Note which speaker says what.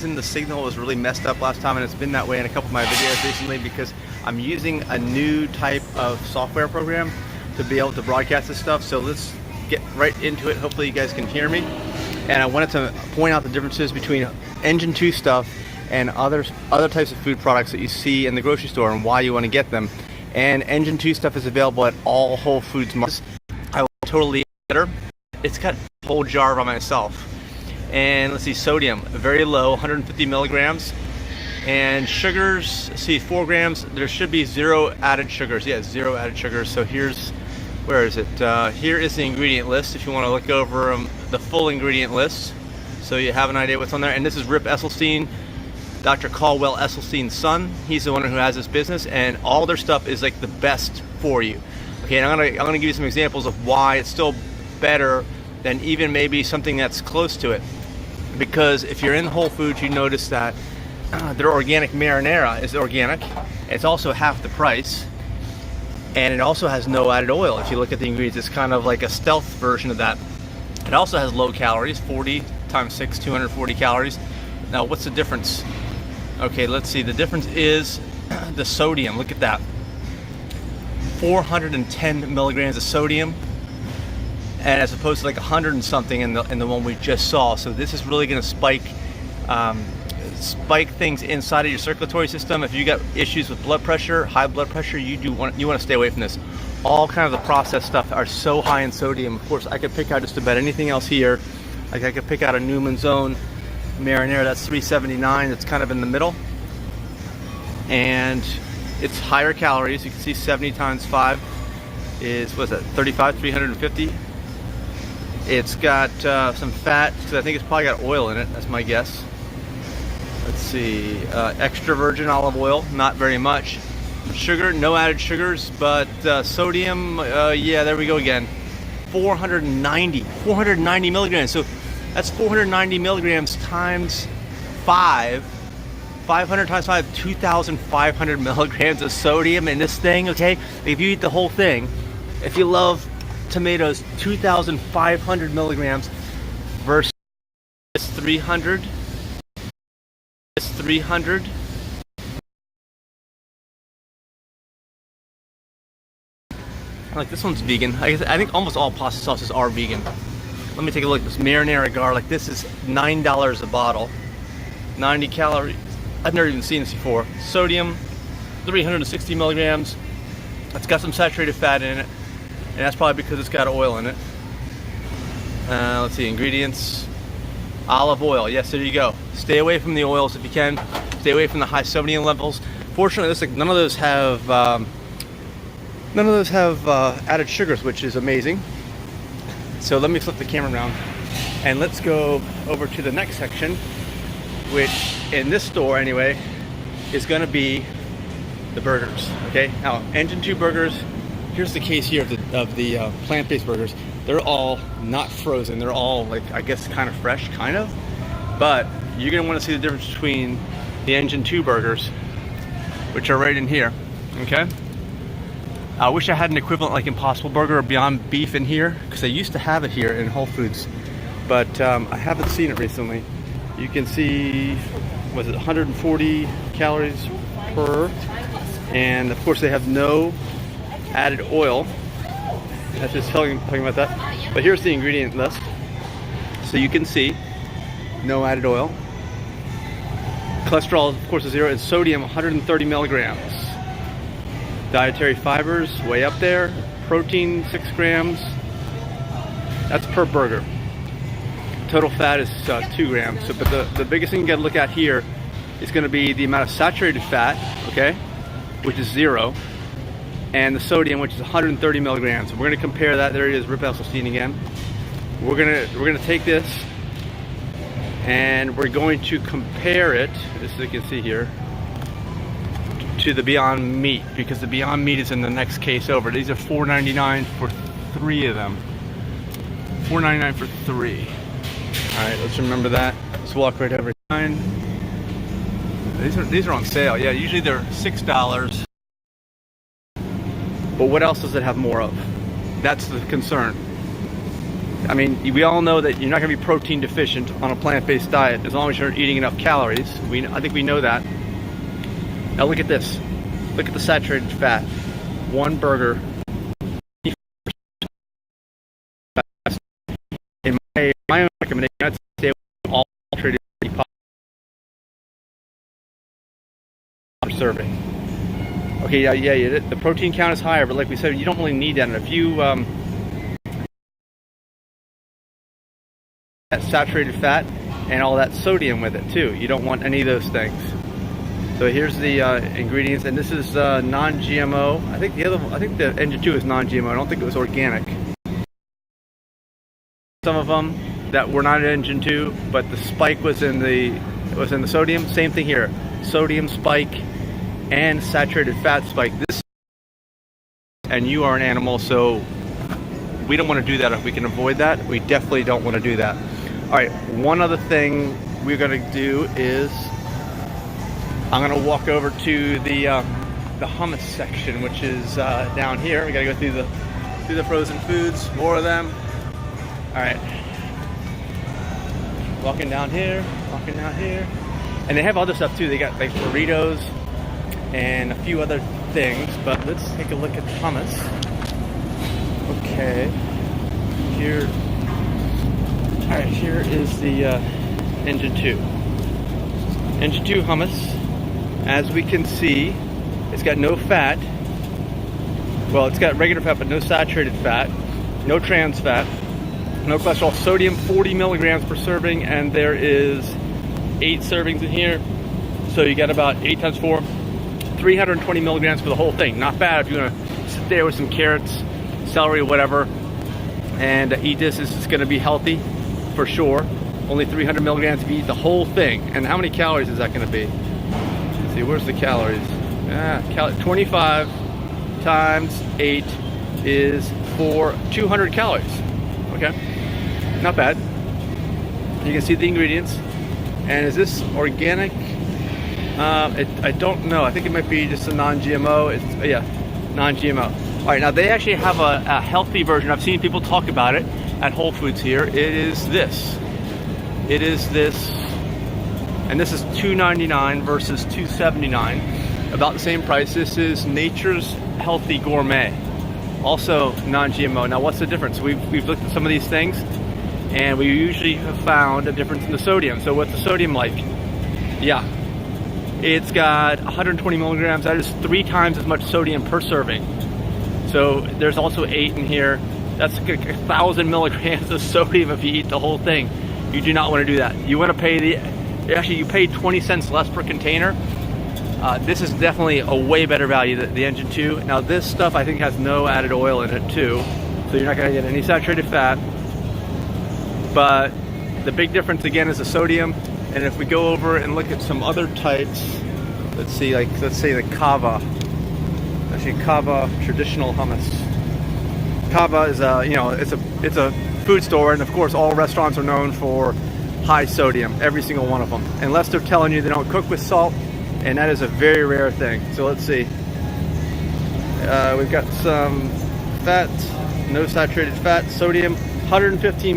Speaker 1: The signal was really messed up last time, and it's been that way in a couple of my videos recently because I'm using a new type of software program to be able to broadcast this stuff. So let's get right into it. Hopefully you guys can hear me. And I wanted to point out the differences between Engine 2 stuff and other types of food products that you see in the grocery store and why you want to get them. And Engine 2 stuff is available at all Whole Foods markets. I will totally better. It's got a whole jar by myself. And let's see, sodium, very low, 150 milligrams. And sugars, see, 4 grams. There should be 0 added sugars. Yeah, 0 added sugars. So here's, where is it? Here is the ingredient list if you want to look over the full ingredient list, so you have an idea what's on there. And this is Rip Esselstyn, Dr. Caldwell Esselstyn's son. He's the one who has this business, and all their stuff is like the best for you. Okay, and I'm gonna give you some examples of why it's still better than even maybe something that's close to it. Because if you're in Whole Foods, you notice that their organic marinara is organic. It's also half the price, and it also has no added oil. If you look at the ingredients, it's kind of like a stealth version of that. It also has low calories, 40 times 6, 240 calories. Now, what's the difference? Okay, let's see. The difference is the sodium. Look at that. 410 milligrams of sodium, and as opposed to like 100 and something in the one we just saw. So this is really going to spike things inside of your circulatory system. If you got issues with blood pressure, high blood pressure, you want to stay away from this. All kind of the processed stuff are so high in sodium. Of course, I could pick out just about anything else here. Like I could pick out a Newman's Own marinara, that's 379. It's kind of in the middle, and it's higher calories. You can see 70 times 5 is, what's that, 35, 350. It's got some fat, because I think it's probably got oil in it. That's my guess. Let's see, extra virgin olive oil, not very much. Sugar, no added sugars, but sodium, yeah, there we go again. 490 milligrams. So that's 490 milligrams times 5. 500 times 5, 2,500 milligrams of sodium in this thing, okay? If you eat the whole thing, if you love tomatoes, 2,500 milligrams versus 300. It's 300. Like this one's vegan. I think almost all pasta sauces are vegan. Let me take a look at this marinara garlic. This is $9 a bottle. 90 calories. I've never even seen this before. Sodium, 360 milligrams. It's got some saturated fat in it, and that's probably because it's got oil in it. Let's see, ingredients. Olive oil, yes, there you go. Stay away from the oils if you can. Stay away from the high sodium levels. Fortunately, none of those have added sugars, which is amazing. So let me flip the camera around, and let's go over to the next section, which in this store anyway is going to be the burgers. Okay, now Engine 2 burgers. Here's the case here of the plant-based burgers. They're all not frozen. They're all, like, I guess kind of fresh, kind of. But you're going to want to see the difference between the Engine 2 burgers, which are right in here, okay? I wish I had an equivalent like Impossible Burger or Beyond Beef in here, because I used to have it here in Whole Foods, but I haven't seen it recently. You can see, was it 140 calories per, and of course they have no added oil. That's just talking about that. But here's the ingredient list. So you can see, no added oil. Cholesterol, of course, is 0, and sodium, 130 milligrams. Dietary fibers, way up there. Protein, 6 grams. That's per burger. Total fat is 2 grams. So, but the biggest thing you gotta look at here is gonna be the amount of saturated fat, okay, which is 0. And the sodium, which is 130 milligrams. We're going to compare that. There it is, Rip Esselstyn again. We're gonna take this, and we're going to compare it, as you can see here, to the Beyond Meat, because the Beyond Meat is in the next case over. These are $4.99 for 3 of them. $4.99 for 3. All right, let's remember that. Let's walk right over. These are on sale. Yeah, usually they're $6. But what else does it have more of? That's the concern. I mean, we all know that you're not going to be protein deficient on a plant-based diet as long as you're eating enough calories. I think we know that. Now look at this. Look at the saturated fat. One burger. In my own recommendation, I'd stay away from all saturated per serving. Okay, yeah, the protein count is higher, but like we said, you don't really need that. And if you that saturated fat and all that sodium with it too, you don't want any of those things. So here's the ingredients, and this is non-GMO. I think the Engine 2 is non-GMO. I don't think it was organic. Some of them that were not Engine 2, but the spike was in the sodium. Same thing here, sodium spike and saturated fat spike. This, and you are an animal, so we don't want to do that. If we can avoid that, we definitely don't want to do that. All right, one other thing we're going to do is I'm going to walk over to the hummus section, which is down here. We got to go through the frozen foods, more of them. All right, walking down here, and they have other stuff too. They got like burritos and a few other things, but let's take a look at the hummus. Okay, here. All right, here is the Engine 2. Engine 2 hummus. As we can see, it's got no fat. Well, it's got regular fat, but no saturated fat, no trans fat, no cholesterol. Sodium 40 milligrams per serving, and there is 8 servings in here. So you got about 8 times 4, 320 milligrams for the whole thing. Not bad if you're gonna sit there with some carrots, celery, whatever, and eat this. This is gonna be healthy for sure. Only 300 milligrams if you eat the whole thing. And how many calories is that gonna be? Let's see, where's the calories? 25 times 8 is 200 calories. Okay, not bad. You can see the ingredients. And is this organic? I don't know. I think it might be just a non-GMO. Yeah, non-GMO. All right, now they actually have a healthy version. I've seen people talk about it at Whole Foods here. It is this. And this is $2.99 versus $2.79. About the same price. This is Nature's Healthy Gourmet. Also non-GMO. Now what's the difference? We've looked at some of these things, and we usually have found a difference in the sodium. So what's the sodium like? Yeah, it's got 120 milligrams. That is 3 times as much sodium per serving. So there's also 8 in here. That's 1,000 milligrams of sodium if you eat the whole thing. You do not want to do that. You want to pay you pay 20 cents less per container. This is definitely a way better value than the Engine 2. Now this stuff I think has no added oil in it too, so you're not going to get any saturated fat. But the big difference again is the sodium. And if we go over and look at some other types, let's say the Kava. Actually, Kava traditional hummus. Kava is it's a food store, and of course all restaurants are known for high sodium, every single one of them, unless they're telling you they don't cook with salt, and that is a very rare thing. So let's see. We've got some fat, no saturated fat, sodium 115